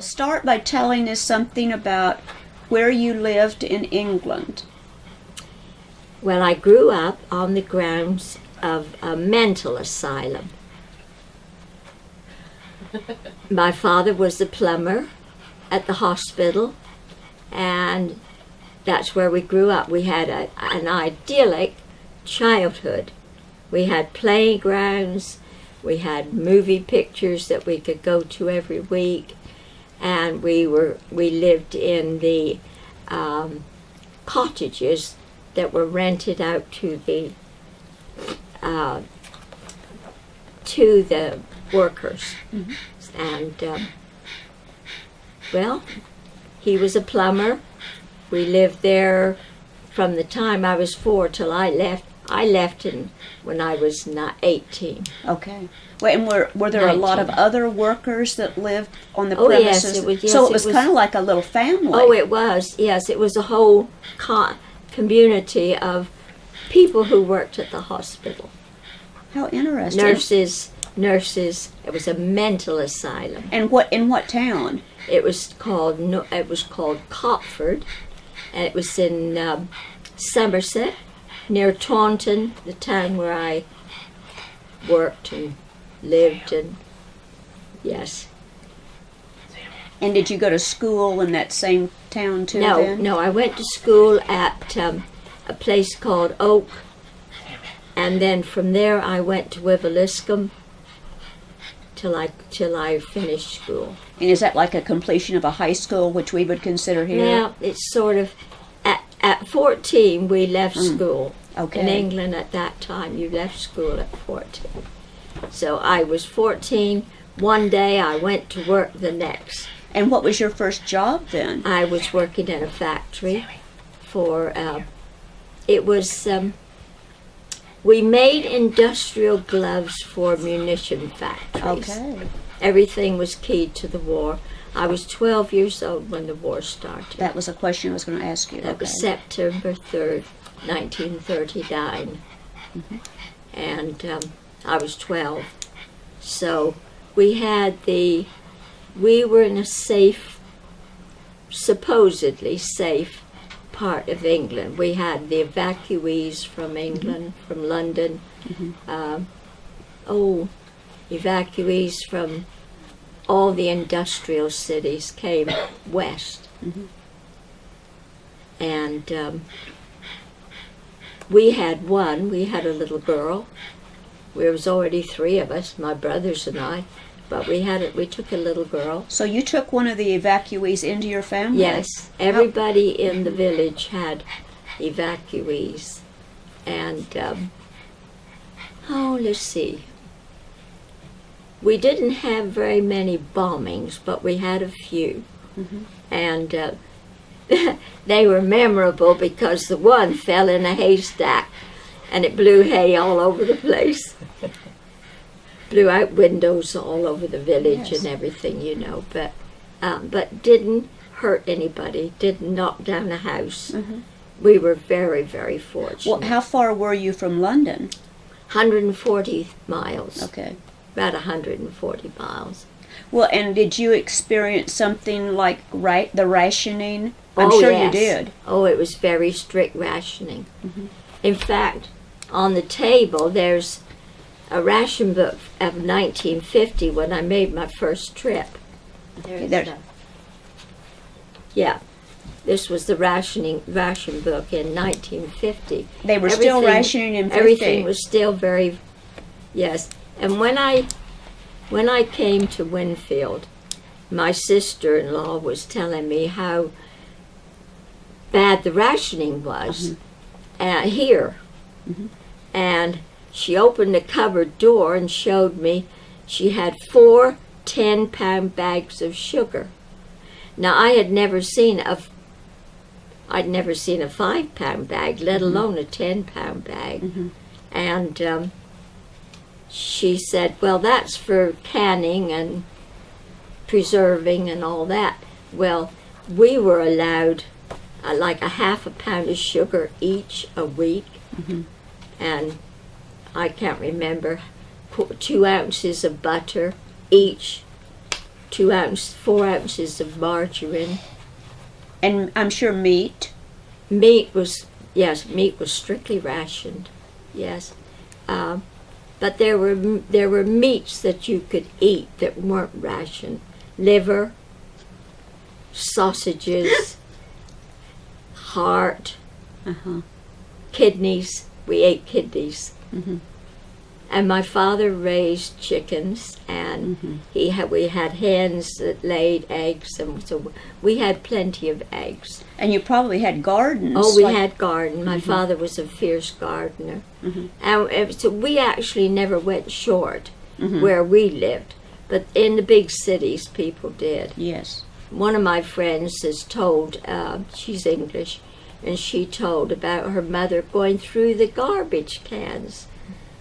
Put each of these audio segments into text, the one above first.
Well, start by telling us something about where you lived in England. Well, I grew up on the grounds of a mental asylum. My father was a plumber at the hospital, and that's where we grew up. We had an idyllic childhood. We had playgrounds, we had movie pictures that we could go to every week, and we lived in the cottages that were rented out to the workers. Mm-hmm. And well, he was a plumber. We lived there from the time I was 4 till I left. I left when I was 18. Okay. Well, and were there 19. a lot of other workers that lived on the Oh, yes, premises? yes, so it it was was kind of like a little family. Oh, it was. Yes, it was a whole community of people who worked at the hospital. How interesting. Nurses. It was a mental asylum. And in what town? It was called Cotford, and it was in Somerset, near Taunton, the town where I worked and lived, and yes. And did you go to school in that same town too? No, I went to school at a place called Oak, and then from there I went to Wiveliscombe till I finished school. And is that like a completion of a high school, which we would consider here? Yeah, it's sort of, at 14 we left school. Okay. In England at that time, you left school at 14. So I was 14, one day I went to work the next. And what was your first job then? I was working in a factory for, it was, we made industrial gloves for munition factories. Okay. Everything was keyed to the war. I was 12 years old when the war started. That was a question I was going to ask you. That was September 3rd, 1939. Mm-hmm. And I was 12. So we were in a supposedly safe part of England. We had the evacuees from England, from London, evacuees from all the industrial cities came west. Mm-hmm. And we had a little girl. There was already 3 of us, my brothers and I, but we took a little girl. So you took one of the evacuees into your family? Yes, everybody in the village had evacuees. And, let's see. We didn't have very many bombings, but we had a few. Mm-hmm. And they were memorable because the one fell in a haystack and it blew hay all over the place. Blew out windows all over the village. Yes. And everything, but didn't hurt anybody, didn't knock down a house. Mm-hmm. We were very, very fortunate. Well, how far were you from London? 140 miles. Okay. About 140 miles. Well, and did you experience something like the rationing? I'm Oh, sure yes. you did. Oh, it was very strict rationing. Mm-hmm. In fact, on the table there's a ration book of 1950 when I made my first trip. Yeah, this was the ration book in 1950. They were still rationing in 50. Everything was still very, yes. And when I came to Winfield, my sister-in-law was telling me how bad the rationing was here. Mm-hmm. And she opened the cupboard door and showed me she had 4 10-pound bags of sugar. Now I'd never seen a 5-pound bag, let alone a 10-pound bag. Mm-hmm. And she said, well, that's for canning and preserving and all that. Well, we were allowed like a half a pound of sugar each a week. Mm-hmm. And I can't remember, 2 ounces of butter each. 4 ounces of margarine. And I'm sure meat. Meat was strictly rationed, yes. But there were meats that you could eat that weren't rationed. Liver, sausages, heart, kidneys. We ate kidneys. Mm-hmm. And my father raised chickens, and we had hens that laid eggs, and so we had plenty of eggs. And you probably had gardens. Oh, we had garden. My father was a fierce gardener. And so we actually never went short where we lived, but in the big cities people did. Yes. One of my friends has told, she's English, and she told about her mother going through the garbage cans.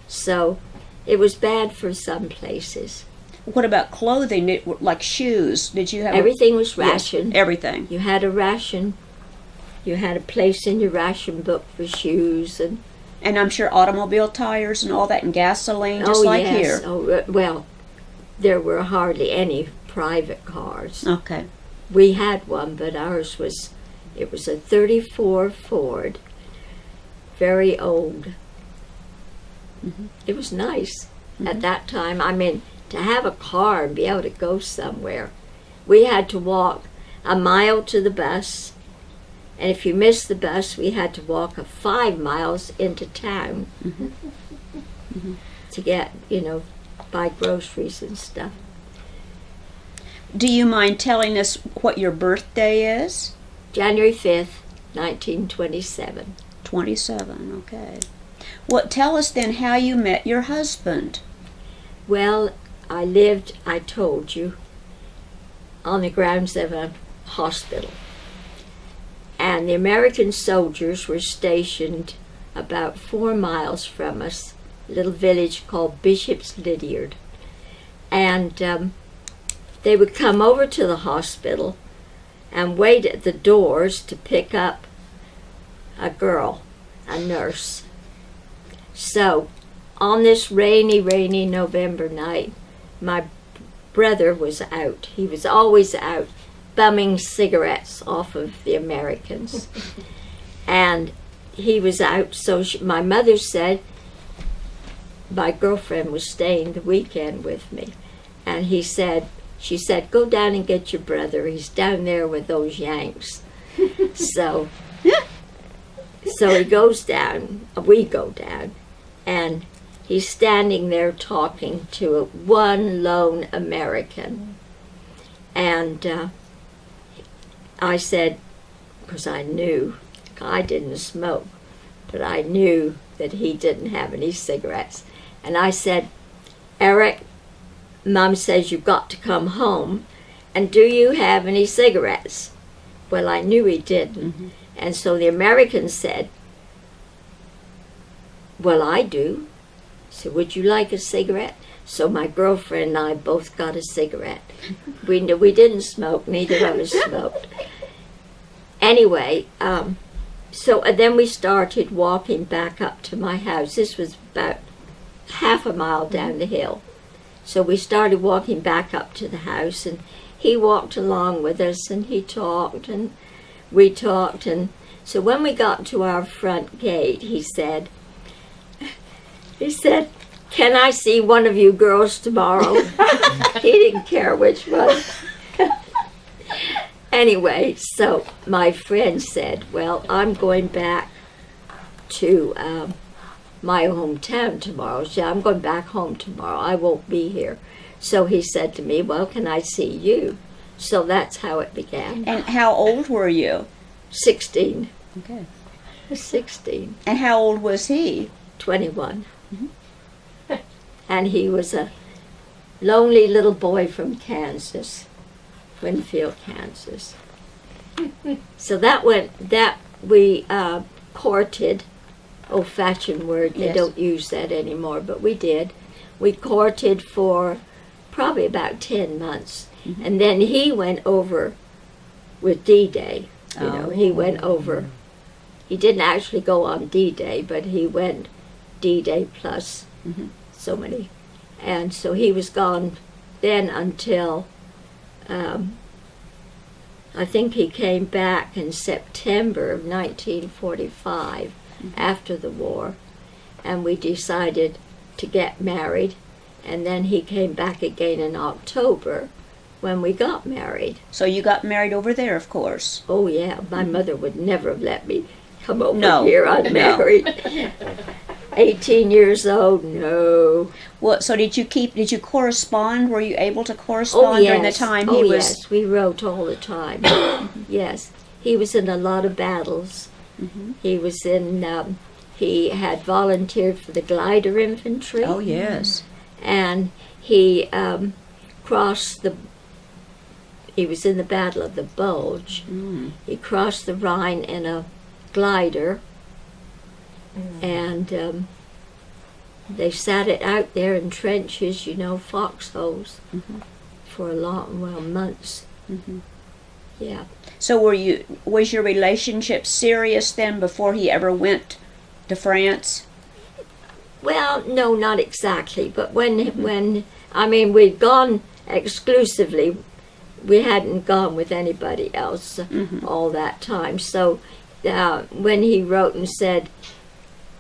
So it was bad for some places. What about clothing, like shoes? Did you have everything was rationed? Yes, everything. You had a ration. You had a place in your ration book for shoes, and I'm sure automobile tires and all that, and gasoline, just like yes. here. Oh, well, there were hardly any private cars. Okay. We had one, but ours was a 34 Ford, very old. It was nice at that time. I mean, to have a car and be able to go somewhere. We had to walk a mile to the bus, and if you missed the bus, we had to walk 5 miles into town to get, buy groceries and stuff. Do you mind telling us what your birthday is? January 5th, 1927. 27, okay. Well, tell us then how you met your husband. Well, I told you, on the grounds of a hospital. And the American soldiers were stationed about 4 miles from us, a little village called Bishop's Lydiard. And they would come over to the hospital and wait at the doors to pick up a girl, a nurse. So, on this rainy November night, my brother was out. He was always out bumming cigarettes off of the Americans. And he was out, so my mother said, my girlfriend was staying the weekend with me. And she said, go down and get your brother. He's down there with those Yanks. So he goes down, we go down, and he's standing there talking to one lone American. And I said, because I knew, I didn't smoke, but I knew that he didn't have any cigarettes. And I said, Eric, Mom says you've got to come home, and do you have any cigarettes? Well, I knew he didn't. And so the American said, well, I do. So would you like a cigarette? So my girlfriend and I both got a cigarette. We didn't smoke, neither of us smoked. Anyway, so then we started walking back up to my house. This was about half a mile down the hill. So we started walking back up to the house, and he walked along with us, and he talked, and we talked. And so when we got to our front gate, he said, can I see one of you girls tomorrow? He didn't care which one. Anyway, so my friend said, well, I'm going back to my hometown tomorrow. So I'm going back home tomorrow. I won't be here. So he said to me, well, can I see you? So that's how it began. And how old were you? 16. Okay. 16. And how old was he? 21. And he was a lonely little boy from Kansas, Winfield, Kansas. So we courted, old-fashioned word, they Yes. don't use that anymore, but we did. We courted for probably about 10 months. And then he went over with D-Day. He went over. He didn't actually go on D-Day, but he went D-Day plus so many. And so he was gone then until I think he came back in September of 1945 after the war, and we decided to get married, and then he came back again in October when we got married. So you got married over there, of course. Oh yeah, my mother would never have let me come over No, here unmarried. 18 years old, no. Well, so did you correspond? Were you able to correspond during the time he was? Yes, we wrote all the time. Yes, he was in a lot of battles. He was in, he had volunteered for the glider infantry. Oh, yes. And he he was in the Battle of the Bulge. He crossed the Rhine in a glider, and they sat it out there in trenches, foxholes, for months. Yeah. So was your relationship serious then before he ever went to France? Well, no, not exactly. But when we'd gone exclusively, we hadn't gone with anybody else all that time. So when he wrote and said,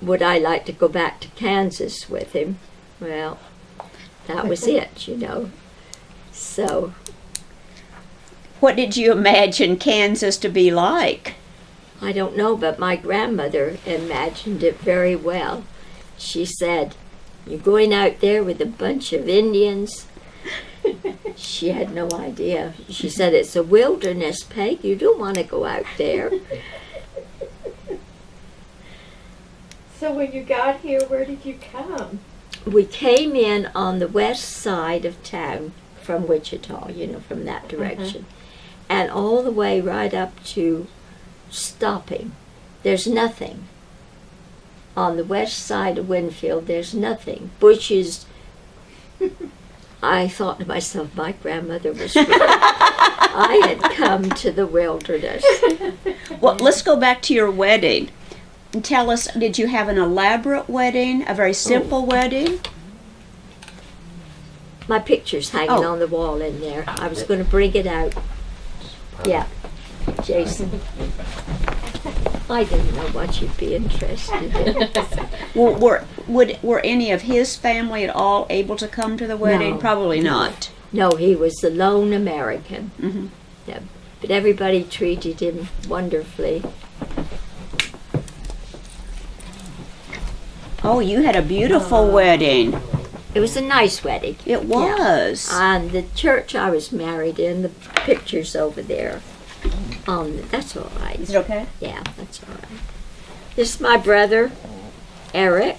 would I like to go back to Kansas with him? Well, that was it, So. What did you imagine Kansas to be like? I don't know, but my grandmother imagined it very well. She said, you're going out there with a bunch of Indians? She had no idea. She said, it's a wilderness, Peg. You don't want to go out there. So when you got here, where did you come? We came in on the west side of town from Wichita, from that direction. And all the way right up to stopping. There's nothing. On the west side of Winfield, there's nothing. Bushes. I thought to myself, my grandmother was right. I had come to the wilderness. Well, let's go back to your wedding. And tell us, did you have an elaborate wedding, a very simple wedding? My picture's hanging on the wall in there. I was going to bring it out. Yeah, Jason. I didn't know what you'd be interested in. Well, were any of his family at all able to come to the wedding? No. Probably not. No, he was the lone American. Yeah, but everybody treated him wonderfully. Oh, you had a beautiful wedding. It was a nice wedding. It was. Yeah. And the church I was married in, the picture's over there. That's all right. Is it okay? Yeah, that's all right. This is my brother, Eric,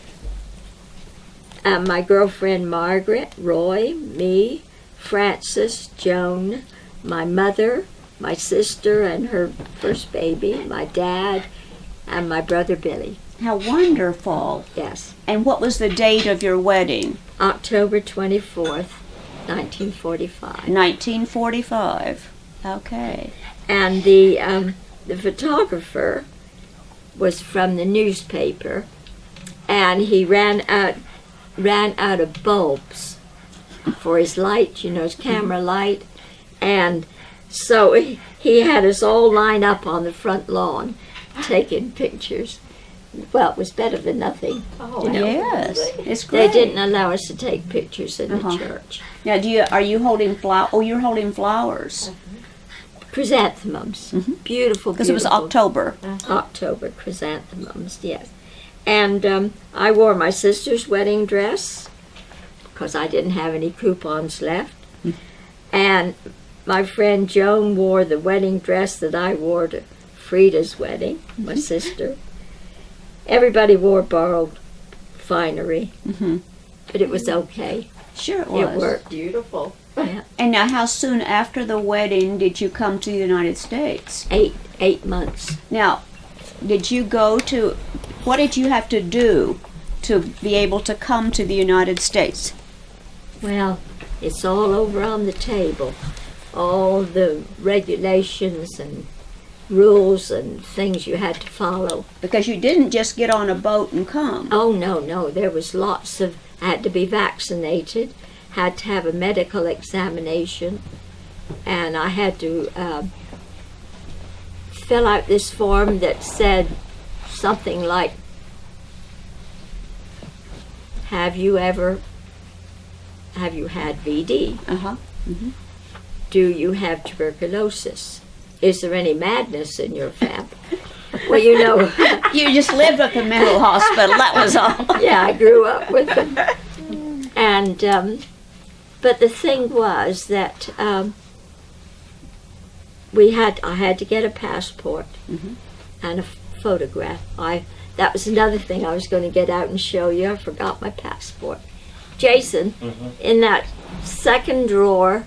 and my girlfriend, Margaret, Roy, me, Frances, Joan, my mother, my sister and her first baby, my dad, and my brother, Billy. How wonderful. Yes. And what was the date of your wedding? October 24th, 1945. 1945. Okay. And the photographer was from the newspaper, and he ran out of bulbs for his light, his camera light, and so he had us all lined up on the front lawn taking pictures. Well, it was better than nothing. Oh, Yes, it's great. They didn't allow us to take pictures in the church. Now, are you holding flowers? Oh, you're holding flowers. Chrysanthemums, beautiful. Because it was October. October chrysanthemums, yes. And I wore my sister's wedding dress because I didn't have any coupons left. And my friend Joan wore the wedding dress that I wore to Frida's wedding, my sister. Everybody wore borrowed finery, but it was okay. Sure it was. It worked. beautiful. Yeah. And now, how soon after the wedding did you come to the United States? 8 months. Now, what did you have to do to be able to come to the United States? Well, it's all over on the table. All the regulations and rules and things you had to follow. Because you didn't just get on a boat and come. Oh, no. There was had to be vaccinated, had to have a medical examination, and I had to fill out this form that said something like, have you had VD? Uh-huh. Do you have tuberculosis? Is there any madness in your family? Well, you know. You just lived at the mental hospital, that was all. Yeah, I grew up with them. And, but the thing was that I had to get a passport and a photograph. That was another thing I was going to get out and show you. I forgot my passport. Jason, in that second drawer,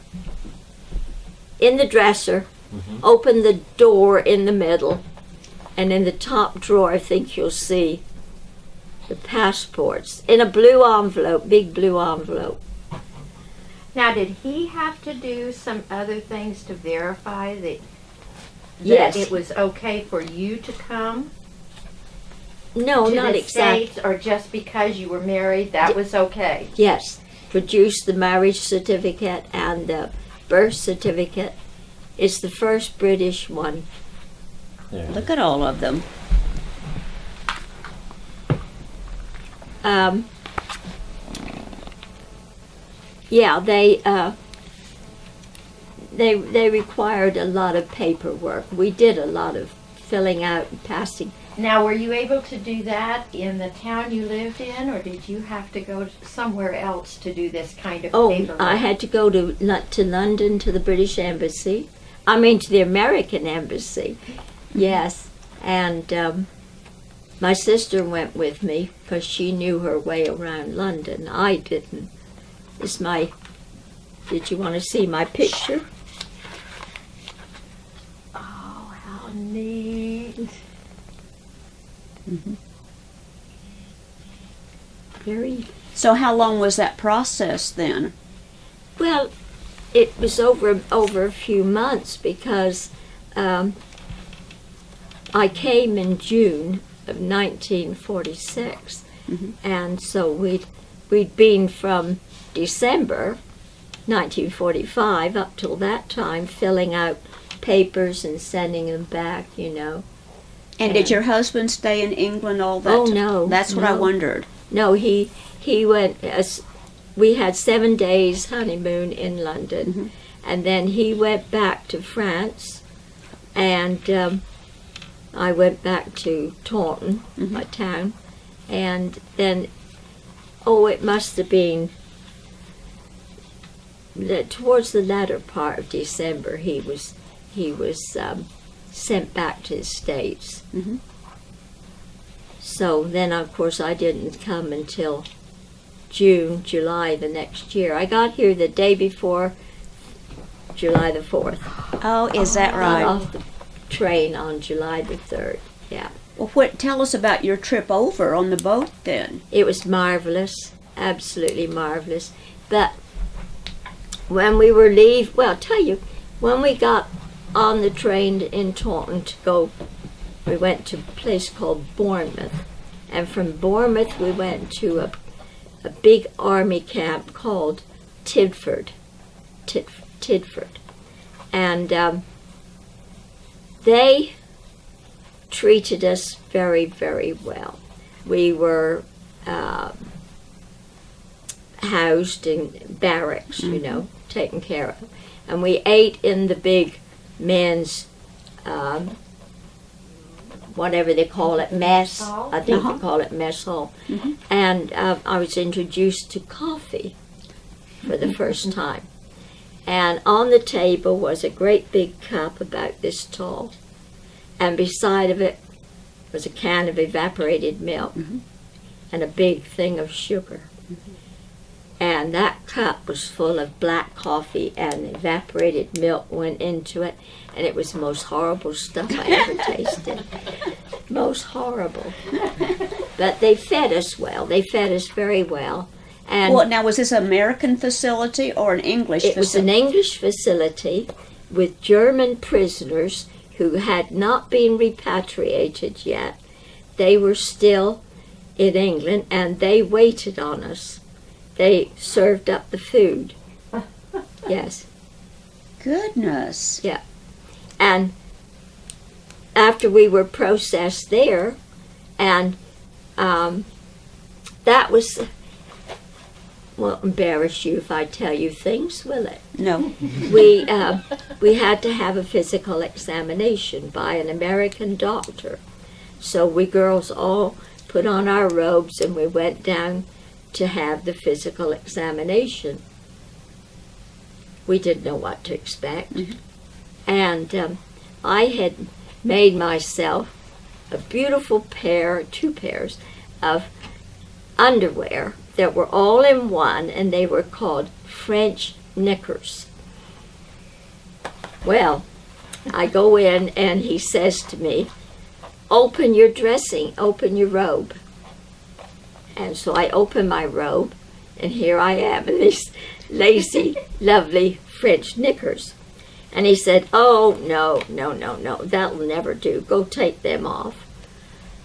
in the dresser, open the door in the middle, and in the top drawer, I think you'll see the passports in a blue envelope, big blue envelope. Now, did he have to do some other things to verify that Yes. it was okay for you to come No, to not the exactly. States, or just because you were married, that was okay? Yes, produce the marriage certificate and the birth certificate. It's the first British one. Yeah. Look at all of them. Yeah, they required a lot of paperwork. We did a lot of filling out and passing. Now, were you able to do that in the town you lived in, or did you have to go somewhere else to do this kind of paperwork? I had to go to London, to the British Embassy. I mean, to the American Embassy. Yes, and my sister went with me because she knew her way around London. I didn't. Did you want to see my picture? Oh, how neat. Very So how long was that process then? well. It was over a few months because I came in June of 1946, and so we'd been from December 1945 up till that time filling out papers and sending them back, you know. And did your husband stay in England all that Oh, time? no, That's what I no. wondered. No, he went. We had 7 days honeymoon in London, and then he went back to France, and I went back to Taunton, my town, and then it must have been towards the latter part of December. He was sent back to the States. So then, of course, I didn't come until June, July the next year. I got here the day before July the 4th. Oh, is that Got right? off the train on July the 3rd. Yeah. Well, tell us about your trip over on the boat then. It was marvelous, absolutely marvelous. But when we were when we got on the train in Taunton to go, we went to a place called Bournemouth. And from Bournemouth we went to a big army camp called Tidford. And they treated us very, very well. We were housed in barracks, you know, taken care of. And we ate in the big men's, whatever they call it, mess. Hall? I think they call it mess hall. And I was introduced to coffee for the first time. And on the table was a great big cup about this tall. And beside of it was a can of evaporated milk and a big thing of sugar. And that cup was full of black coffee, and evaporated milk went into it, and it was the most horrible stuff I ever tasted. Most horrible. But they fed us well. They fed us very well. And Well, now, was this an American facility or an English it was an facility? English facility with German prisoners who had not been repatriated yet. They were still in England, and they waited on us. They served up the food. Yes. goodness. Yeah. And after we were processed there, and that was, won't embarrass you if I tell you things, will it? No. We had to have a physical examination by an American doctor. So we girls all put on our robes and we went down to have the physical examination. We didn't know what to expect. Mm-hmm. And I had made myself a beautiful two pairs of underwear that were all in one, and they were called French knickers. Well, I go in and he says to me, open your robe. And so I open my robe, and here I am in these lacy, lovely French knickers. And he said, oh, no, that'll never do. Go take them off.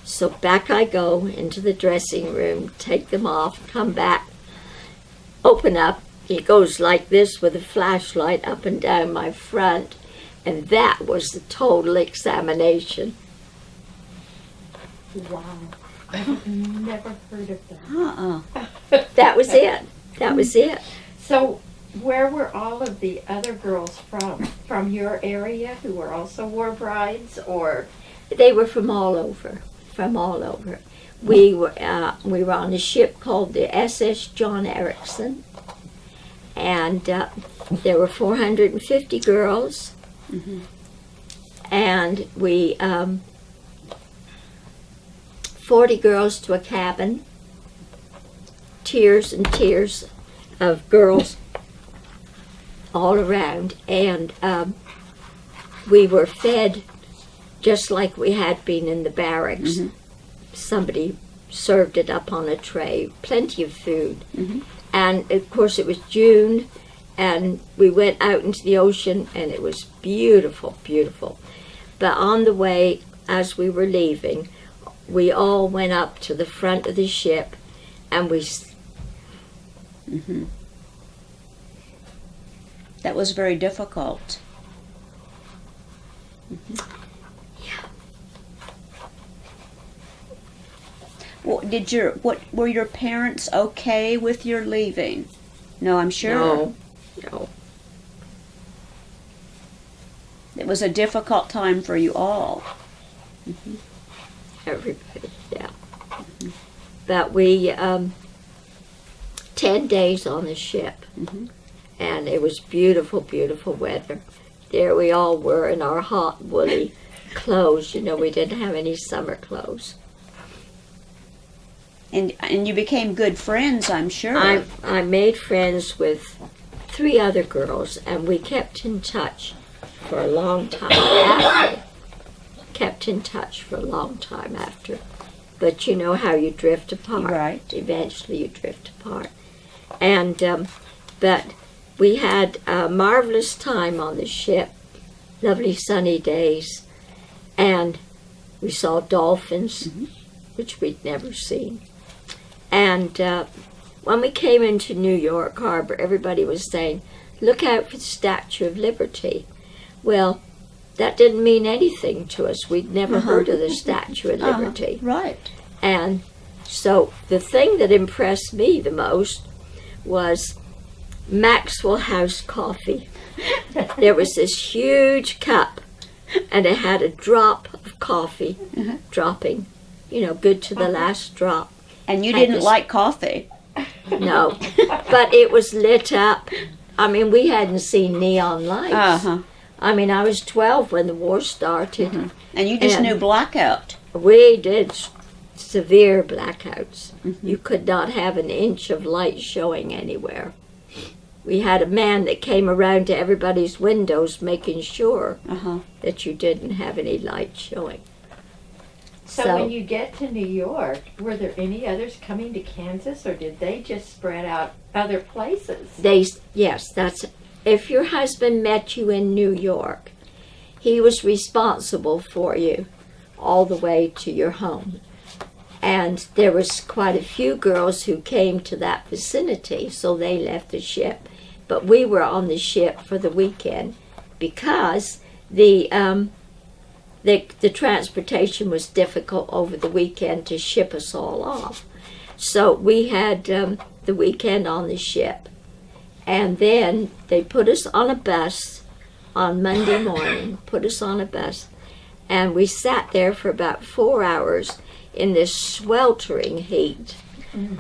So back I go into the dressing room, take them off, come back, open up. He goes like this with a flashlight up and down my front. And that was the total examination. Wow. I've never heard of that. Uh-uh. That was it. That was it. So where were all of the other girls from? From your area who were also war brides, or? They were from all over. From all over. We were on a ship called the SS John Erickson, and there were 450 girls, Mm-hmm. and we 40 girls to a cabin. Tiers and tiers of girls all around, and we were fed just like we had been in the barracks. Mm-hmm. Somebody served it up on a tray, plenty of food. Mm-hmm. And of course it was June, and we went out into the ocean, and it was beautiful, beautiful. But on the way, as we were leaving, we all went up to the front of the ship, and we... Mm-hmm. That was very difficult. Mm-hmm. Well, were your parents okay with your leaving? No, I'm sure. No. It was a difficult time for you all. Mm-hmm. Everybody, yeah. Mm-hmm. But we, 10 days on the ship, Mm-hmm. and it was beautiful, beautiful weather. There we all were in our hot, woolly clothes. You know, we didn't have any summer clothes. And you became good friends, I'm sure. I made friends with 3 other girls, and we kept in touch for a long time after. But you know how you drift apart. Right. Eventually you drift apart. And, but we had a marvelous time on the ship, lovely sunny days, and we saw dolphins, Mm-hmm. which we'd never seen. And when we came into New York Harbor, everybody was saying, look out for the Statue of Liberty. Well, that didn't mean anything to us. We'd never heard of the Statue of Liberty. Right. And so the thing that impressed me the most was Maxwell House coffee. There was this huge cup, and it had a drop of coffee dropping, you know, good to the last drop. And you didn't like coffee. No, but it was lit up. I mean, we hadn't seen neon lights. Uh-huh. I mean, I was 12 when the war started. Mm-hmm. And you just knew blackout. We did severe blackouts. Mm-hmm. You could not have an inch of light showing anywhere. We had a man that came around to everybody's windows making sure that you didn't have any light showing. So when you get to New York, were there any others coming to Kansas, or did they just spread out other places? Yes, that's, if your husband met you in New York, he was responsible for you all the way to your home. And there was quite a few girls who came to that vicinity, so they left the ship. But we were on the ship for the weekend, because the transportation was difficult over the weekend to ship us all off. So we had the weekend on the ship. And then they put us on a bus on Monday morning, put us on a bus, and we sat there for about 4 hours in this sweltering heat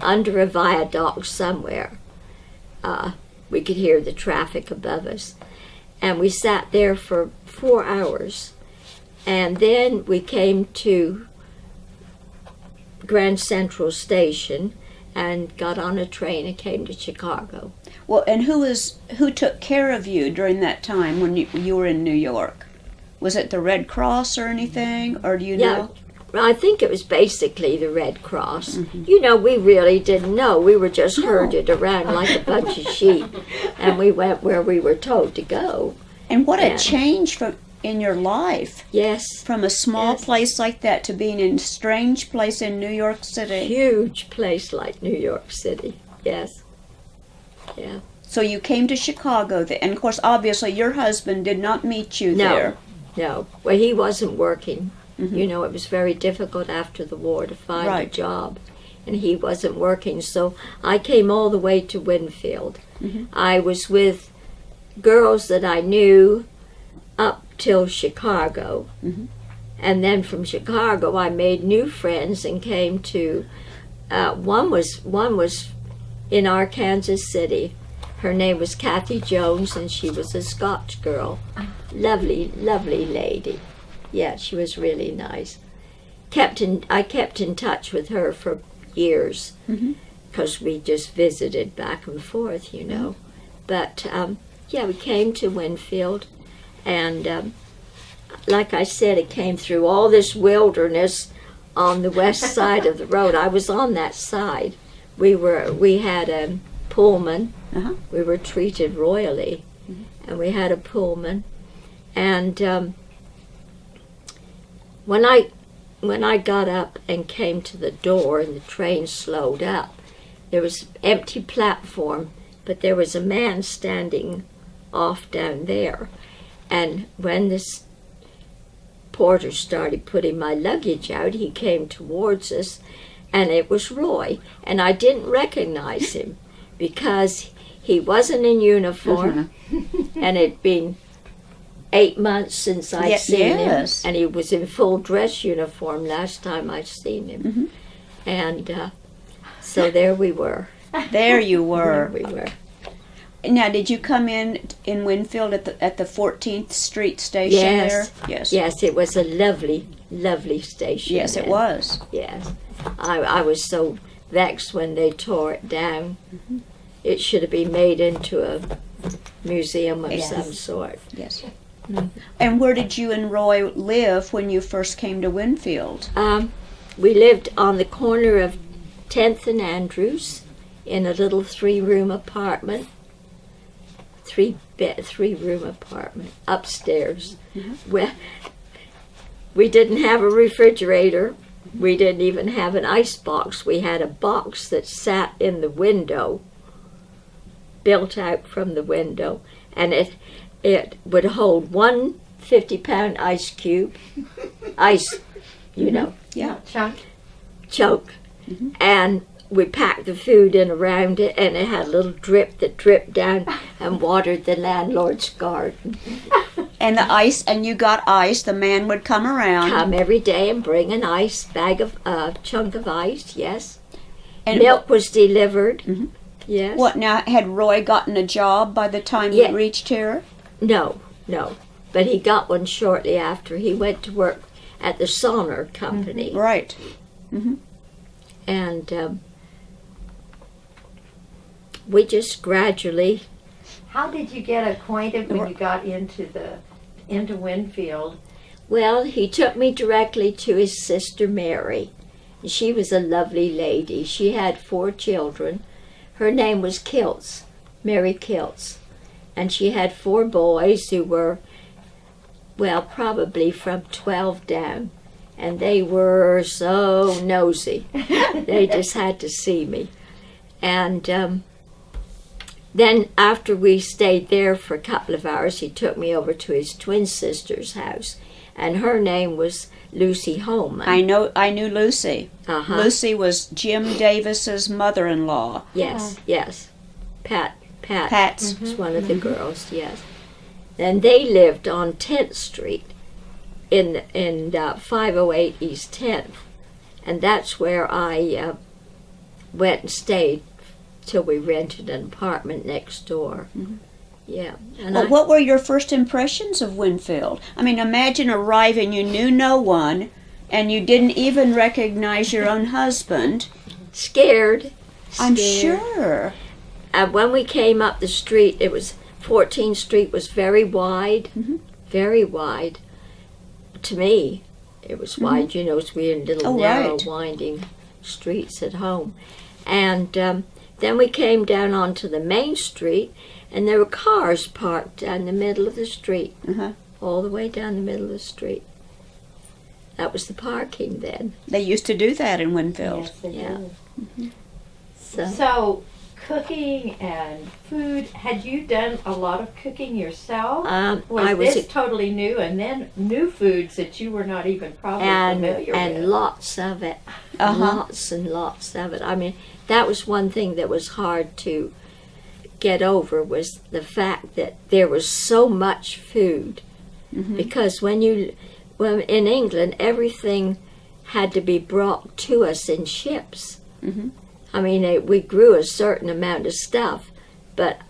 under a viaduct somewhere. We could hear the traffic above us. And we sat there for 4 hours. And then we came to Grand Central Station and got on a train and came to Chicago. Well, and who took care of you during that time when you were in New York? Was it the Red Cross or anything, or do you know? Yeah, I think it was basically the Red Cross. You know, we really didn't know. We were just herded around like a bunch of sheep, and we went where we were told to go. And what a change in your life. Yes. From a small place like that to being in a strange place in New York City. Huge place like New York City. Yes. Yeah. So you came to Chicago, and of course, obviously, your husband did not meet you there. No. Well, he wasn't working. You know, it was very difficult after the war to find a job, and he wasn't working. So I came all the way to Winfield. I was with girls that I knew up till Chicago, and then from Chicago I made new friends and came to. One was in Arkansas City. Her name was Kathy Jones, and she was a Scotch girl. Lovely, lovely lady. Yeah, she was really nice. I kept in touch with her for years because we just visited back and forth, you know. But we came to Winfield, and like I said, it came through all this wilderness on the west side of the road. I was on that side. We had a Pullman. We were treated royally, and we had a Pullman, and when I got up and came to the door and the train slowed up, there was an empty platform, but there was a man standing off down there. And when this porter started putting my luggage out, he came towards us, and it was Roy. And I didn't recognize him because he wasn't in uniform, and it'd been 8 months since I'd seen him, and he was in full dress uniform last time I'd seen him. And so there we were. There you were. There we were. Now, did you come in Winfield at the 14th Street station there? Yes. Yes, it was a lovely, lovely station. Yes, it was. Yes. I was so vexed when they tore it down. It should have been made into a museum of some sort. Yes. And where did you and Roy live when you first came to Winfield? We lived on the corner of 10th and Andrews in a little three-room apartment. Three-room apartment upstairs. We didn't have a refrigerator. We didn't even have an ice box. We had a box that sat in the window, built out from the window, and it would hold one 50-pound ice cube, you know. Yeah. Chunk. And we packed the food in around it, and it had a little drip that dripped down and watered the landlord's garden. And the ice, and you got ice, the man would come around. Come every day and bring an ice bag of chunk of ice, yes. And milk was delivered, yes. What, now, had Roy gotten a job by the time you reached here? No. But he got one shortly after. He went to work at the Sonner Company. Right. And we just gradually... How did you get acquainted when you got into Winfield? Well, he took me directly to his sister Mary. She was a lovely lady. She had 4 children. Her name was Kiltz, Mary Kiltz. And she had 4 boys who were, well, probably from 12 down. And they were so nosy. They just had to see me. And then after we stayed there for a couple of hours, he took me over to his twin sister's house, and her name was Lucy Holman. I knew Lucy. Uh-huh. Lucy was Jim Davis's mother-in-law. Yes, yes. Pat Pat's. was one of the girls, yes. And they lived on 10th Street in 508 East 10th. And that's where I went and stayed till we rented an apartment next door. Mm-hmm. Yeah. And Well, what were your first impressions of Winfield? I mean, imagine arriving, you knew no one, and you didn't even recognize your own husband. Scared. I'm sure. When we came up the street, it was 14th Street was very wide, very wide. To me, it was wide. You know, it's weird little narrow, right. winding streets at home. And then we came down onto the main street, and there were cars parked down the middle of the street, all the way down the middle of the street. That was the parking then. They used to do that in Winfield. Yes, they Yeah. do. So, So, cooking and food, had you done a lot of cooking yourself? Was I was this totally new, and then new foods that you were not even probably familiar and with? lots of it, lots and lots of it. I mean, that was one thing that was hard to get over, was the fact that there was so much food. Because when in England, everything had to be brought to us in ships. I mean, we grew a certain amount of stuff, but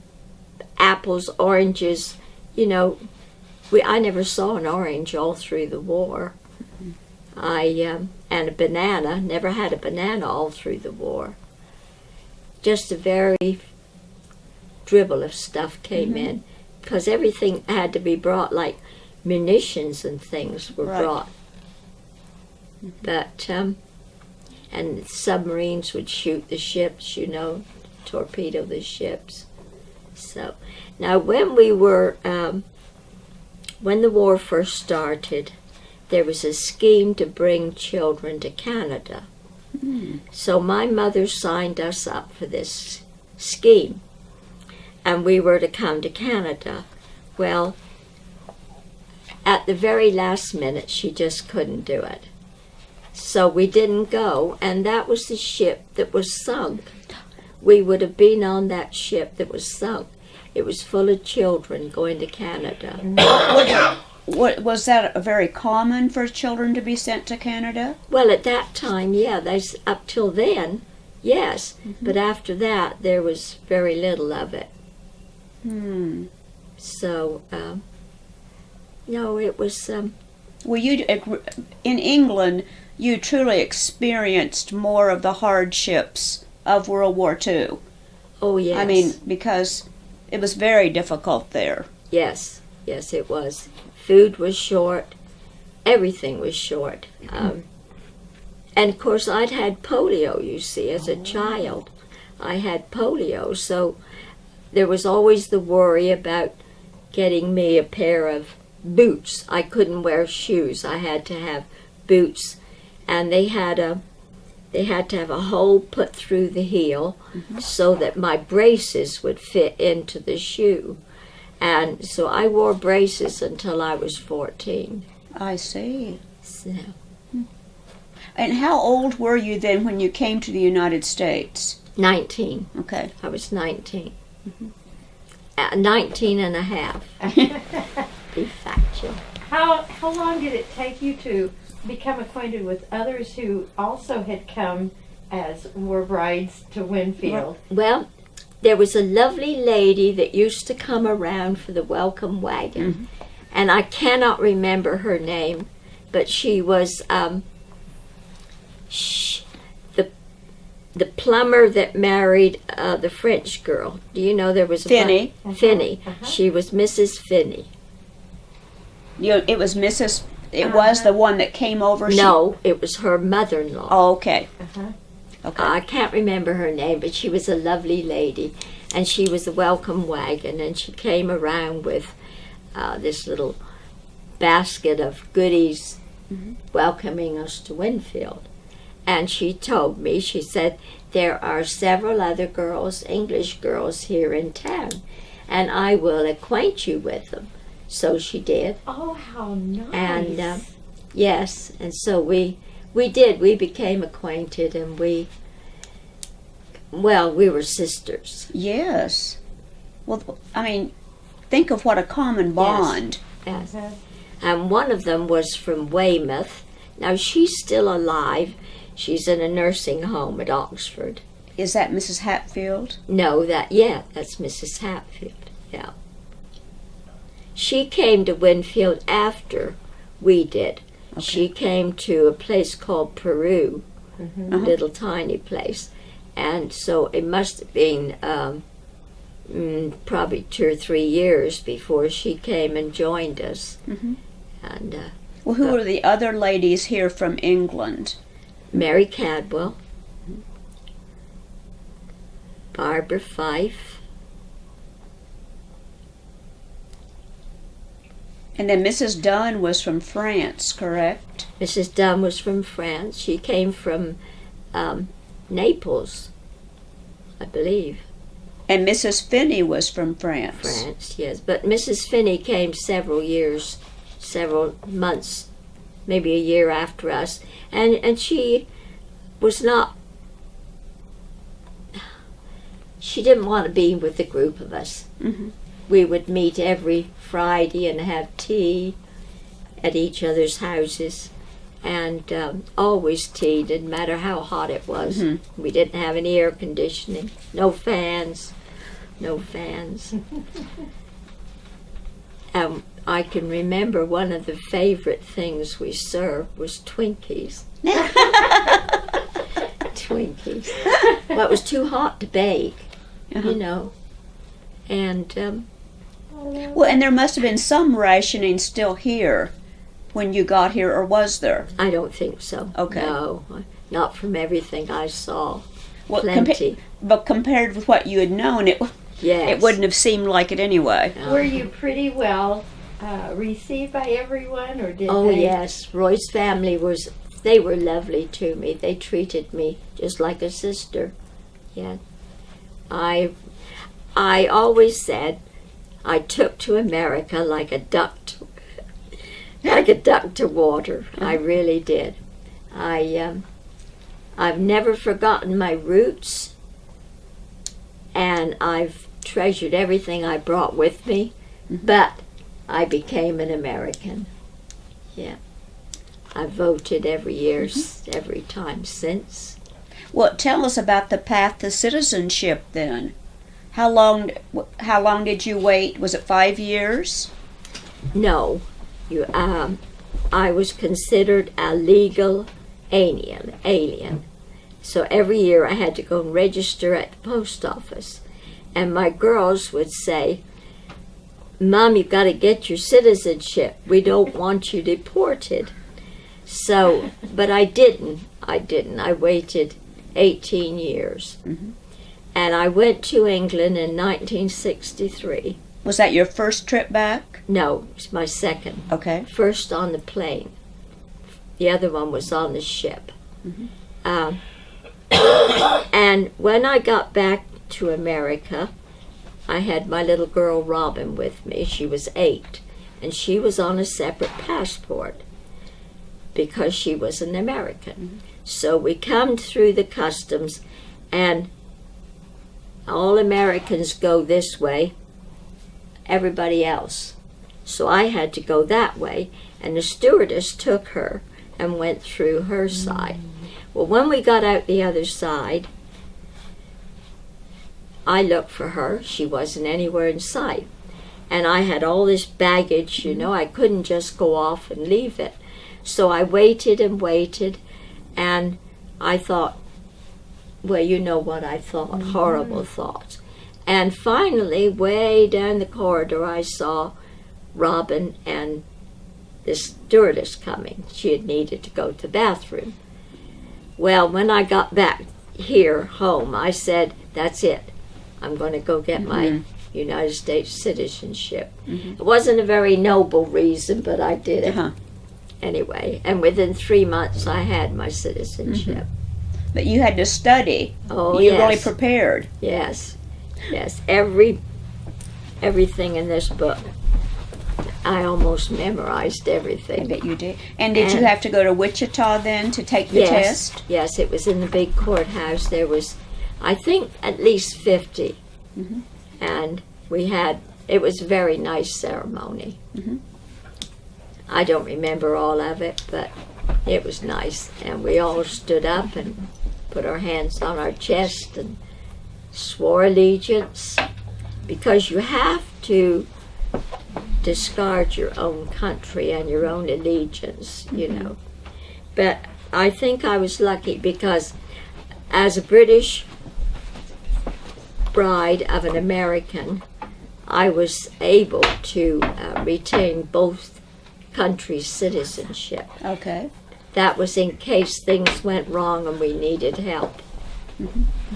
apples, oranges, you know, I never saw an orange all through the war. And a banana, never had a banana all through the war. Just a very dribble of stuff came in, because everything had to be brought, like munitions and things were Right. brought. But and submarines would shoot the ships, you know, torpedo the ships. So now when we were when the war first started, there was a scheme to bring children to Canada. So my mother signed us up for this scheme, and we were to come to Canada. Well, at the very last minute, she just couldn't do it. So we didn't go, and that was the ship that was sunk. We would have been on that ship that was sunk. It was full of children going to Canada. What was that very common for children to be sent to Canada? Well, at that time, yeah, up till then, yes. But after that, there was very little of it. So, no, it was... Well, in England, you truly experienced more of the hardships of World War II. Oh, yes. I mean, because it was very difficult there. Yes, yes, it was. Food was short. Everything was short. And, of course, I'd had polio, you see, as a child. I had polio, so there was always the worry about getting me a pair of boots. I couldn't wear shoes. I had to have boots, and they had to have a hole put through the heel so that my braces would fit into the shoe. And so I wore braces until I was 14. I see. So, And how old were you then when you came to the United States? 19. Okay. I was 19. 19 and a half. Be factual. How long did it take you to become acquainted with others who also had come as war brides to Winfield? Well, there was a lovely lady that used to come around for the welcome wagon, and I cannot remember her name, but she was the plumber that married the French girl. Do you know there was a Finney. Finney. She was Mrs. Finney. It was Mrs. It was the one that came over. No, it was her mother-in-law. Oh, okay. Okay. I can't remember her name, but she was a lovely lady, and she was the welcome wagon, and she came around with this little basket of goodies welcoming us to Winfield. And she told me, she said, there are several other girls, English girls here in town, and I will acquaint you with them. So she did. Oh, how nice. And yes, and so we did. We became acquainted, and we were sisters. Yes. Well, I mean, think of what a common bond. Yes. And one of them was from Weymouth. Now, she's still alive. She's in a nursing home at Oxford. Is that Mrs. Hatfield? No, that's Mrs. Hatfield, yeah. She came to Winfield after we did. Okay. She came to a place called Peru, Mm-hmm. a little tiny place. And so it must have been probably 2 or 3 years before she came and joined us. Mm-hmm. And Well, who are the other ladies here from England? Mary Cadwell, Barbara Fife, And then Mrs. Dunn was from France, correct? Mrs. Dunn was from France. She came from Naples, I believe. And Mrs. Finney was from France. France, yes. But Mrs. Finney came several months, maybe a year after us. And she was not, she didn't want to be with the group of us. Mm-hmm. We would meet every Friday and have tea at each other's houses. And always tea, didn't matter how hot it was. Mm-hmm. We didn't have any air conditioning, no fans. I can remember one of the favorite things we served was Twinkies. Twinkies. Well, it was too hot to bake, Uh-huh. you know. And Well, and there must have been some rationing still here when you got here, or was there? I don't think so. Okay. No, not from everything I saw. Well, Plenty. but compared with what you had known, it Yes. wouldn't have seemed like it anyway. No. Were you pretty well received by everyone, or did Oh, they? yes. Roy's family they were lovely to me. They treated me just like a sister. Yeah. I always said I took to America like a duck to water. I really did. I've never forgotten my roots, and I've treasured everything I brought with me, but I became an American. Yeah. I voted every year, every time since. Well, tell us about the path to citizenship then. How long did you wait? Was it 5 years? No, I was considered a legal alien. So every year I had to go and register at the post office. And my girls would say, Mom, you've got to get your citizenship. We don't want you deported. So, but I didn't. I waited 18 years. Mm-hmm. And I went to England in 1963. Was that your first trip back? No, it's my second. Okay. First on the plane. The other one was on the ship. Mm-hmm. And when I got back to America, I had my little girl Robin with me. She was 8, and she was on a separate passport because she was an American. Mm-hmm. So we come through the customs, and all Americans go this way, everybody else. So I had to go that way, and the stewardess took her and went through her side. Well, when we got out the other side, I looked for her. She wasn't anywhere in sight. And I had all this baggage, you know. I couldn't just go off and leave it. So I waited and waited, and I thought, well, you know what I thought, horrible thoughts. And finally, way down the corridor, I saw Robin and the stewardess coming. She had needed to go to the bathroom. Well, when I got back here, home, I said, that's it. I'm going to go get my United States citizenship. It wasn't a very noble reason, but I did it. Uh-huh. Anyway, and within 3 months I had my citizenship. But you had to study. Oh, You yes. really prepared. Yes. Yes. Everything in this book. I almost memorized I everything. bet you did. And did you And- have to go to Wichita then to take the Yes. test? Yes, it was in the big courthouse. There was, I think, at least 50. Mhm. And it was a very nice ceremony. Mhm. I don't remember all of it, but it was nice. And we all stood up and put our hands on our chest and swore allegiance, because you have to discard your own country and your own allegiance, you know. But I think I was lucky, because as a British bride of an American, I was able to retain both countries' citizenship. Okay. That was in case things went wrong and we needed help. The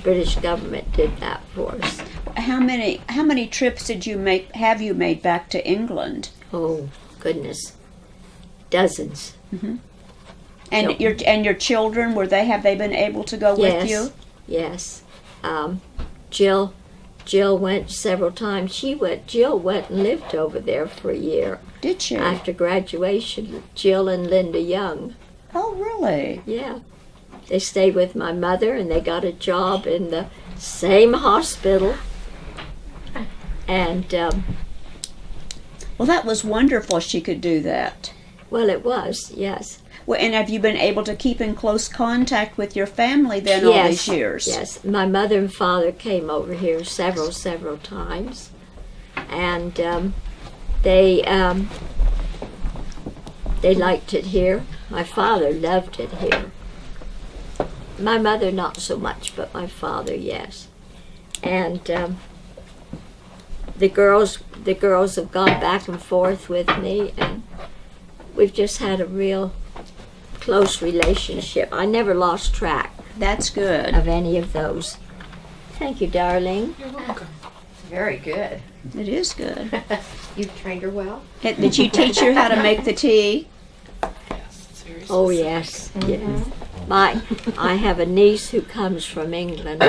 British government did that for us. How many trips did you have you made back to England? Oh, goodness. Dozens. And Yep. your children, have they been able to go with you? Yes. Jill went several times. Jill went and lived over there for a year Did she? after graduation. Jill and Linda Young. Oh, really? Yeah. They stayed with my mother, and they got a job in the same hospital. And, Well, that was wonderful she could do that. well, it was, yes. Well, and have you been able to keep in close contact with your family then all these years? Yes. My mother and father came over here several times. And they liked it here. My father loved it here. My mother not so much, but my father, yes. And the girls have gone back and forth with me, and we've just had a real close relationship. I never lost track That's good. of any of those. Thank you, darling. You're welcome. Very good. It is good. You've trained her well? Did you teach her how to make the tea? Oh yes, yes. I have a niece who comes from England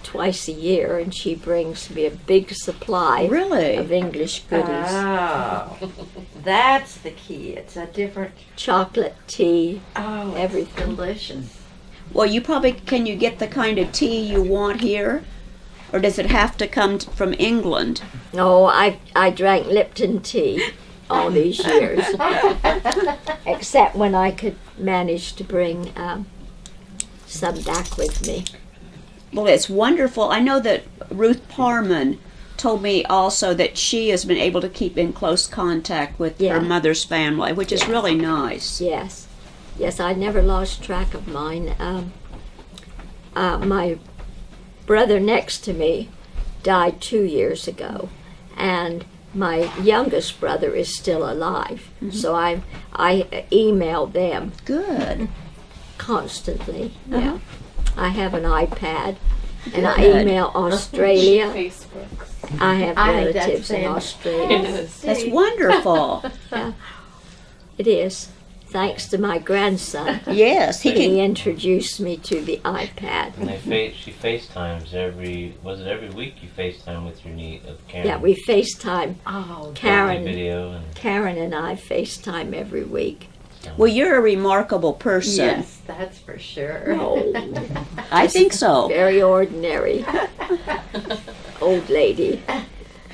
twice a year, and she brings me a big supply Really? of English goodies. Oh, that's the key. It's a different. Chocolate, tea, Oh, everything. delicious. Well, can you get the kind of tea you want here? Or does it have to come from England? No, I drank Lipton tea all these years, except when I could manage to bring some back with me. Well, it's wonderful. I know that Ruth Parman told me also that she has been able to keep in close contact with Yeah. her mother's family, which is really nice. Yes, yes, I never lost track of mine. My brother next to me died 2 years ago, and my youngest brother is still alive. So I email them Good. constantly. Uh-huh. Yeah, I have an iPad, and I Good. email Australia. Facebook. I have I- that's relatives in fantastic. Australia. That's wonderful. It is, thanks to my grandson. Yes, he He can. introduced me to the iPad. And she FaceTimes every week you FaceTime with your Karen? Yeah, we FaceTime. Oh, Karen, Video and Karen and I FaceTime every week. Well, you're a remarkable person. yes, that's for sure. Oh, I think so. very ordinary old lady.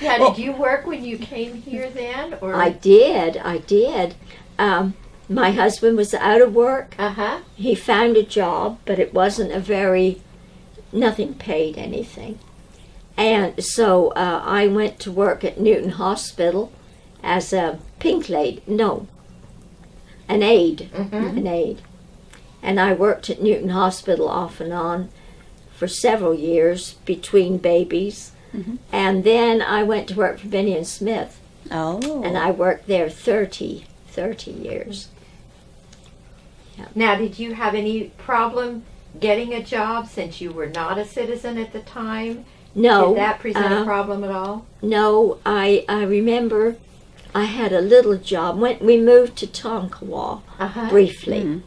Yeah, Well- did you work when you came here then? Or I did. My husband was out of work. Uh-huh. He found a job, but it wasn't nothing paid anything. And so I went to work at Newton Hospital as a pink lady. No, an aide. Mhm. An aide. And I worked at Newton Hospital off and on for several years between babies. Mhm. And then I went to work for Benny and Smith, Oh. and I worked there 30 years. Now, did you have any problem getting a job since you were not a citizen at the time? No. Did that present a problem at all? No, I remember I had a little job. We moved to Tonkawa Uh-huh. briefly. Mhm.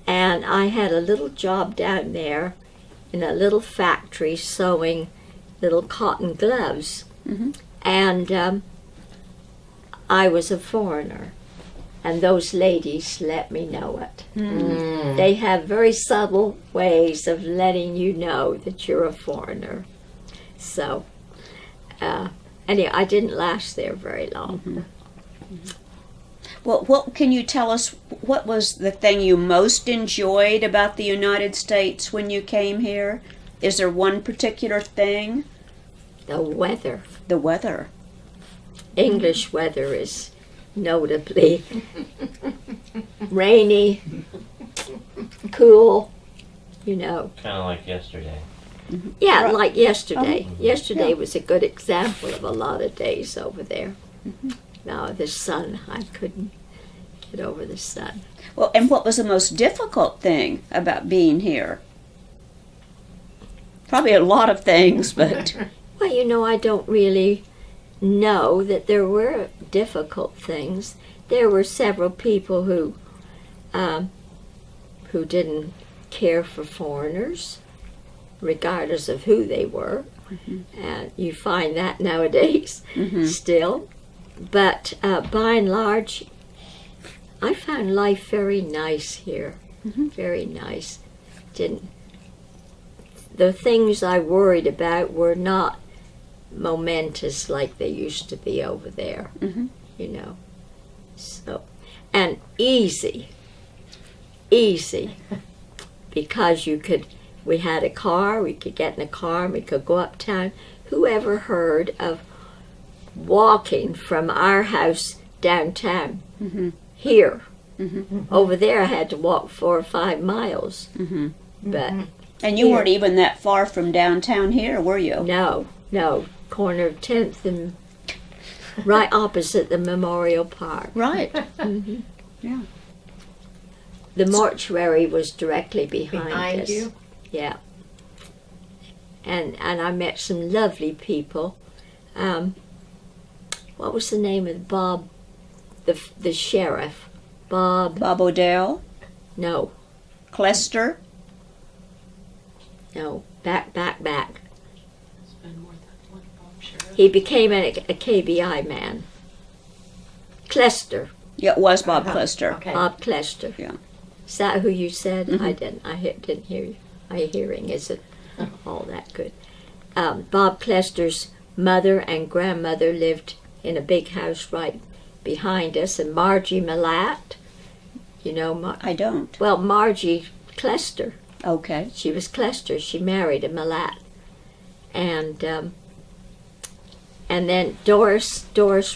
And I had a little job down there in a little factory sewing little cotton gloves. Mhm. And I was a foreigner. And those ladies let me know it. They have very subtle ways of letting you know that you're a foreigner. So, anyway, I didn't last there very long. Well, what can you tell us? What was the thing you most enjoyed about the United States when you came here? Is there one particular thing? The weather. The weather. English weather is notably rainy, cool, you know. Kind of like yesterday. Yeah, Right. like yesterday. Oh, Yesterday yeah. was a good example of a lot of days over there. Now, the sun, I couldn't get over the sun. Well, and what was the most difficult thing about being here? Probably a lot of things, but Well, you know, I don't really know that there were difficult things. There were several people who didn't care for foreigners, regardless of who they were. And you find that nowadays still. But by and large, I found life very nice here. Very nice. The things I worried about were not momentous like they used to be over there, you know. So, and easy, because we had a car, we could get in a car, and we could go uptown. Who ever heard of walking from our house downtown here? Over there I had to walk 4 or 5 miles, but and you weren't even that far from downtown here, were you? no, corner of 10th and right opposite the Memorial Park. Right. Yeah. The mortuary was directly behind Behind us. you? Yeah. And I met some lovely people. What was the name of Bob, the sheriff? Bob? Bob Odell, No, Clester. back. He became a KBI man. Clester. Yeah, it was Bob Clester. Okay. Bob Clester. Yeah. Is that who you said? I didn't. Didn't hear you. My hearing isn't all that good. Bob Clester's mother and grandmother lived in a big house right behind us, and Margie Malat, you know, I don't. well, Margie Clester. Okay. She was Clester. She married a Malat, and then Doris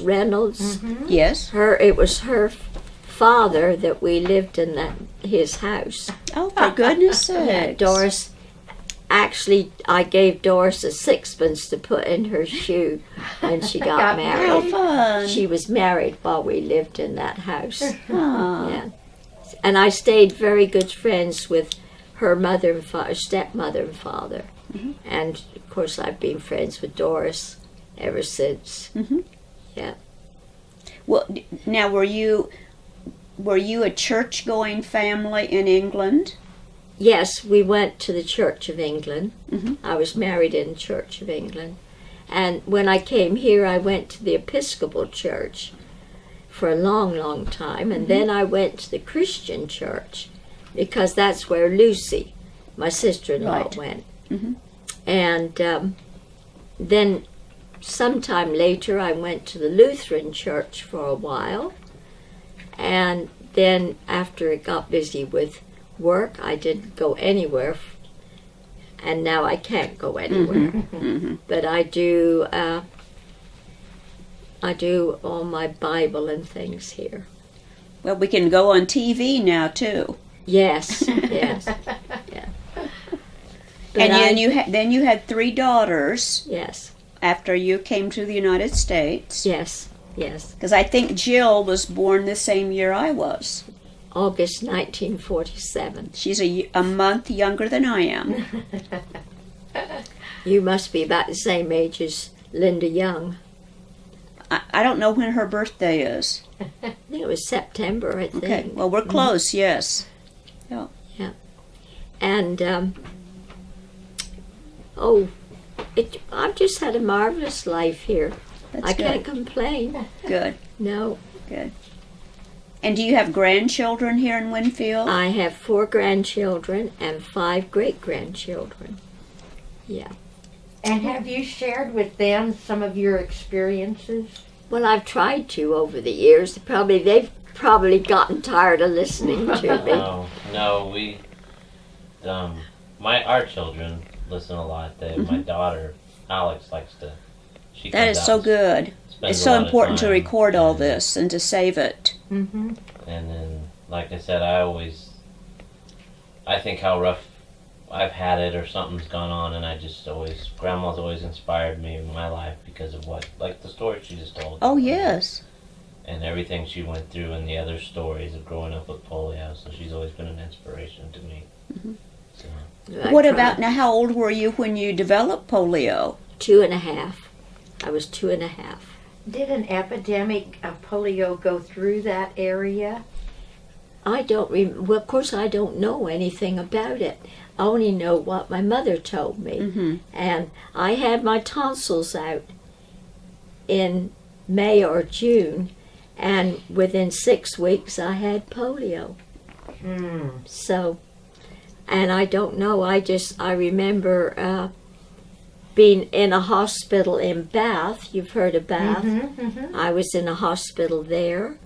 Reynolds. Yes. It was her father that we lived in his house. Oh, for goodness Yeah, sakes. Doris. Actually, I gave Doris a 6pence to put in her shoe when she got How How married. fun. She was married while we lived in that house. Aw. Yeah. And I stayed very good friends with her mother and stepmother and father. And of course, I've been friends with Doris ever since. Well, now were you a church-going family in England? Yes, we went to the Church of England. Mhm. I was married in the Church of England. And when I came here, I went to the Episcopal Church for a long, long time. And then I went to the Christian Church because that's where Lucy, my sister-in-law, Right. went. Mhm. And then sometime later, I went to the Lutheran Church for a while. And then after it got busy with work, I didn't go anywhere, and now I can't go anywhere. But I do all my Bible and things here. Well, we can go on TV now too. Yes, yes, yeah. But And I- then you had 3 daughters yes, after you came to the United States. yes, yes. Because I think Jill was born the same year I was. August 1947. She's a month younger than I am. You must be about the same age as Linda Young. I don't know when her birthday is. I think it was September, I think. Okay, well, we're close, yes. Yeah. And I've just had a marvelous life here. That's I good. can't complain. Good. No. Good. And do you have grandchildren here in Winfield? I have 4 grandchildren and 5 great-grandchildren. Yeah. And have you shared with them some of your experiences? Well, I've tried to over the years. They've probably gotten tired of listening to me. No, we, our children listen a lot. My daughter, Alex, likes to. She That comes is out so and good. spends It's a so lot of important to time, record all and- this and to save it. Mm-hmm. And then, like I said, I think how rough I've had it or something's gone on, and Grandma's always inspired me in my life because of like the story she just told. Oh, yes. And everything she went through and the other stories of growing up with polio, so she's always been an inspiration to me. Mhm. So, What about now? How old were you when you developed polio? 2.5. I was 2.5. Did an epidemic of polio go through that area? Well, of course, I don't know anything about it. I only know what my mother told me. Mm-hmm. And I had my tonsils out in May or June, and within 6 weeks I had polio. So, and I don't know, I remember being in a hospital in Bath. You've heard of Bath. Mm-hmm. I was in a hospital there,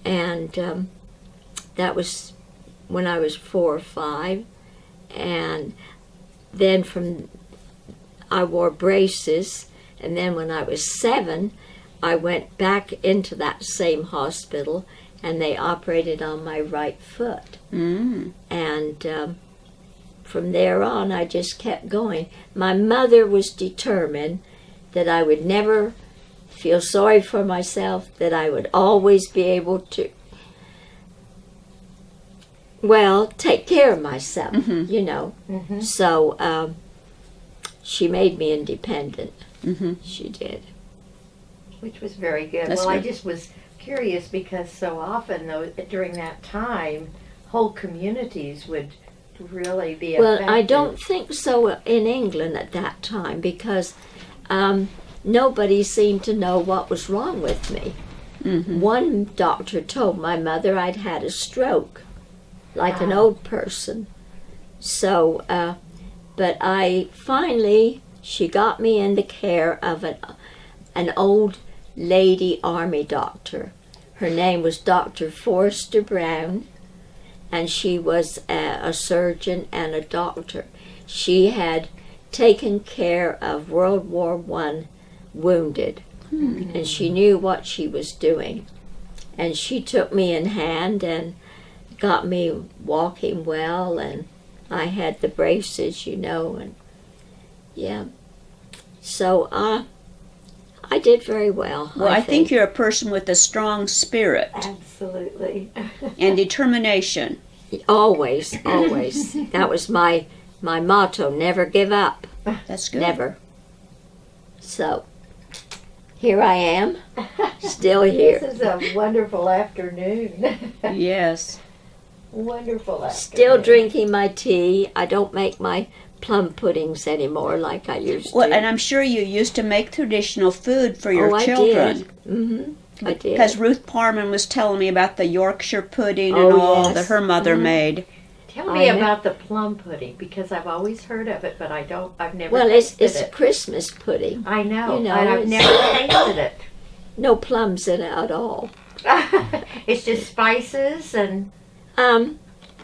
and that was when I was 4 or 5. And then I wore braces, and then when I was 7, I went back into that same hospital, and they operated on my right foot. Mm. And from there on, I just kept going. My mother was determined that I would never feel sorry for myself, that I would always be able to, take care of myself, you know. Mm-hmm. So she made me independent. Mm-hmm. She did. Which was very good. That's I good. just was curious because so often, though, during that time, whole communities would really be Well, affected. I don't think so in England at that time because nobody seemed to know what was wrong with me. Mm-hmm. One doctor told my mother I'd had a stroke, like an old person. So, but she got me in the care of an old lady army doctor. Her name was Dr. Forrester Brown, and she was a surgeon and a doctor. She had taken care of World War I wounded, and she knew what she was doing. And she took me in hand and got me walking well, and I had the braces, you know, and yeah. So I did very well. Well, I think you're a person with a strong spirit Absolutely. and determination. Always, always. That was my motto, never give up. That's good. Never. So, here I am, still here. This is a wonderful afternoon. Yes. Wonderful afternoon. Still drinking my tea. I don't make my plum puddings anymore like I used to. Well, and I'm sure you used to make traditional food for your I children. did. Mm-hmm. I did. Because Ruth Parman was telling me about the Yorkshire pudding and Oh, all yes. that her mother Mhm. made. Tell me I know. about the plum pudding because I've always heard of it, but I've never Well, tasted it's a it. Christmas pudding. I know, you know, and I've it's- never tasted it. No plums in it at all. It's just spices and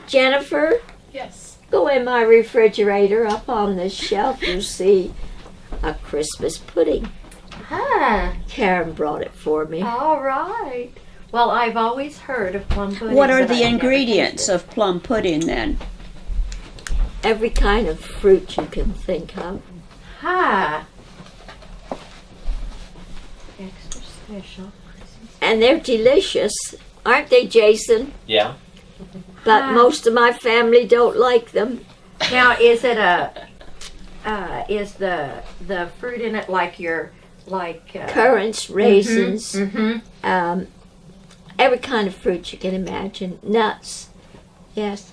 Jennifer, Yes. go in my refrigerator up on this shelf. You'll see a Christmas pudding. Karen brought it for me. All right. Well, I've always heard of plum pudding. What are but the I've never ingredients tasted of plum pudding then? Every kind of fruit you can think of. it. Ha! Extra special. And they're delicious, aren't they, Jason? yeah. But most of my family don't like them. Now, is it is the fruit in it like Currants, raisins, Mm-hmm. every kind of fruit you can imagine. Nuts, yes.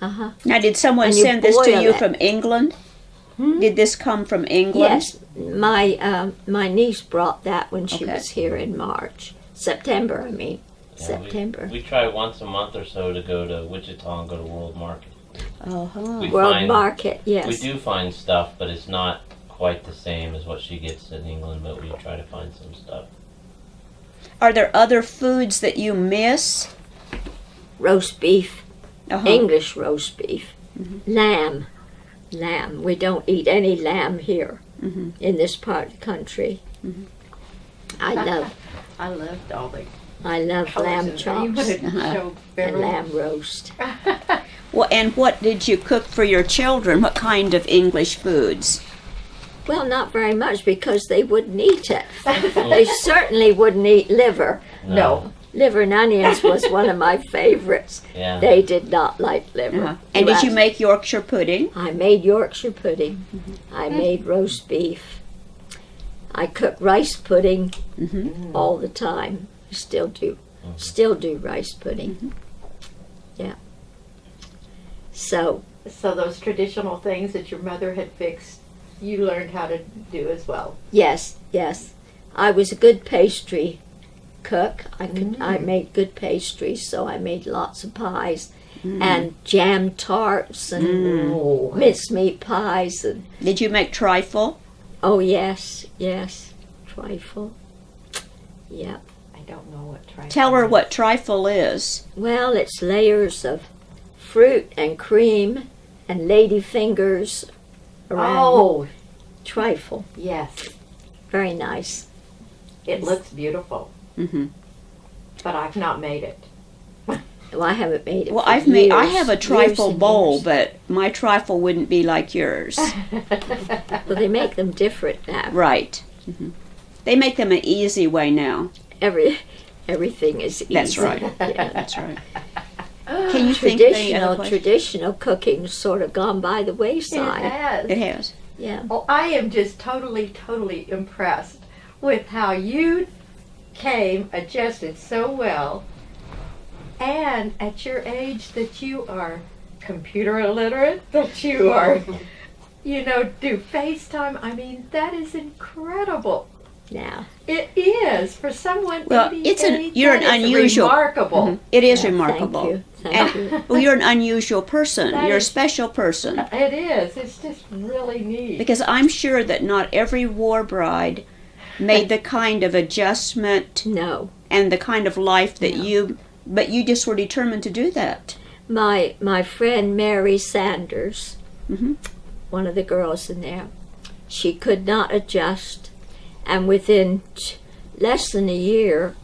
Uh-huh. Now, did someone And you send this to boil you it. from England? Did this come from England? Yes, my niece brought that when she Okay. was here in September. I mean, Yeah, September. We try once a month or so to go to Wichita and go to World Market. Uh-huh. We World find- Market, yes. We do find stuff, but it's not quite the same as what she gets in England, but we try to find some stuff. Are there other foods that you miss? Roast beef, Uh-huh. English roast beef, lamb. We don't eat any lamb here in this part of the country. I loved all the love lamb You chops wanted to Uh-huh. show and Beverly. lamb roast. Well, and what did you cook for your children? What kind of English foods? Well, not very much because they wouldn't eat it. They certainly wouldn't eat liver. No. Liver and onions was one of my favorites. Yeah. They did not like liver. Uh-huh. And did you make Yorkshire pudding? I made Yorkshire pudding. I made roast beef. I cook rice pudding all the time. I still do. Still do rice pudding. Yeah. So, So those traditional things that your mother had fixed, you learned how to do as well. yes. I was a good pastry cook. I made good pastries, so I made lots of pies and jam tarts and mincemeat pies and Did you make trifle? oh yes, trifle. Yep. I don't know what trifle Tell her is. what trifle is. Well, it's layers of fruit and cream and lady fingers around Oh, trifle. yes. Very nice. It looks beautiful, Mm-hmm. but I've not made it. Well, I haven't made it. Well, for I years, have a years trifle and bowl, years. but my trifle wouldn't be like yours. Well, they make them different now. Right. They make them an easy way now. Everything is easy. That's right. Yeah. That's right. Can you think of any other questions? Traditional cooking's sort of gone by the It wayside. has. It has. Yeah. Well, I am just totally impressed with how you came adjusted so well, and at your age that you are computer illiterate, that you are, do FaceTime. I mean, that is incredible. Now, It is for someone. Well, 88, you're an that is unusual- remarkable. Mhm. It is yeah, remarkable. Thank you. And, well, you're an unusual person. That You're a is- special person. It is. It's just really neat. Because I'm sure that not every war bride made the kind of adjustment No. and the kind of life that No. but you just were determined to do that. My friend Mary Sanders, Mhm. one of the girls in there, she could not adjust, and within less than a year,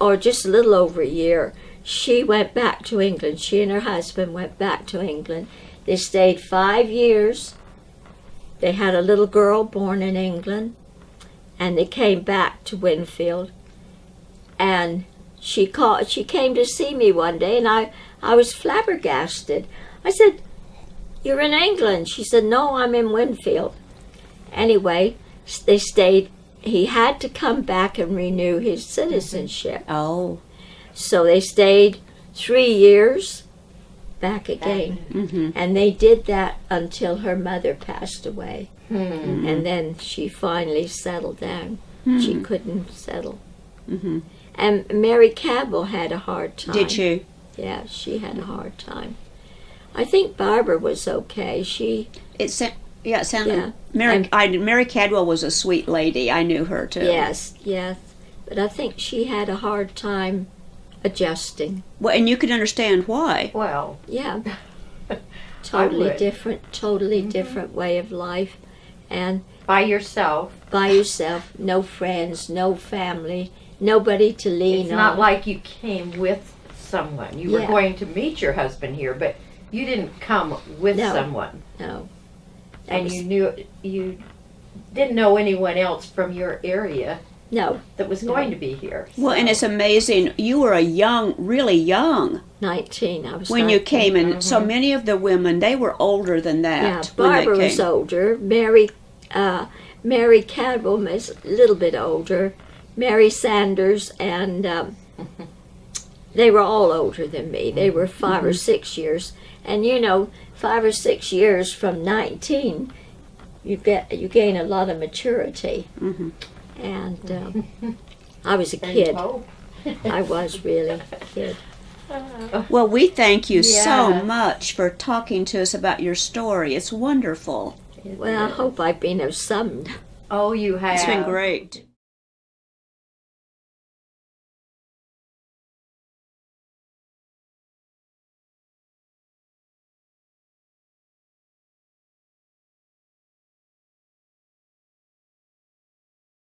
or just a little over a year, she went back to England. She and her husband went back to England. They stayed 5 years. They had a little girl born in England, and they came back to Winfield. And she came to see me one day, and I was flabbergasted. I said, "You're in England." She said, "No, I'm in Winfield." Anyway, they stayed. He had to come back and renew his citizenship. Oh. So they stayed 3 years back again. Mm-hmm. And they did that until her mother passed away. Hmm. And then she finally settled down. She couldn't settle. Mm-hmm. And Mary Cabell had a hard time. Did you? Yeah, she had a hard time. I think Barbara was okay. It sounded. Yeah. Mary Cadwell was a sweet lady. I knew her too. Yes. But I think she had a hard time adjusting. Well, and you can understand why. Well, Yeah. I Totally would. different way of life. And by yourself. by yourself, no friends, no family, nobody to lean It's on. not like you came with someone. You were Yeah. going to meet your husband here, but you didn't come with No. someone. No. That And was- you didn't know anyone else from your area No, that was going to be here. Well, and it's amazing. You were really young 19. I was when you 19. came, and so many of the women they were older than that. Yeah, when they Barbara was came. older. Mary Cadwell was a little bit older. Mary Sanders and they were all older than me. They were 5 or 6 years. And 5 or 6 years from 19, you gain a lot of maturity. Mm-hmm. And I was a And kid. hope. I was really a kid. Well, we thank you so Yeah. much for talking to us about your story. It's wonderful. Well, I hope I've been of some. Oh, you have. It's been great.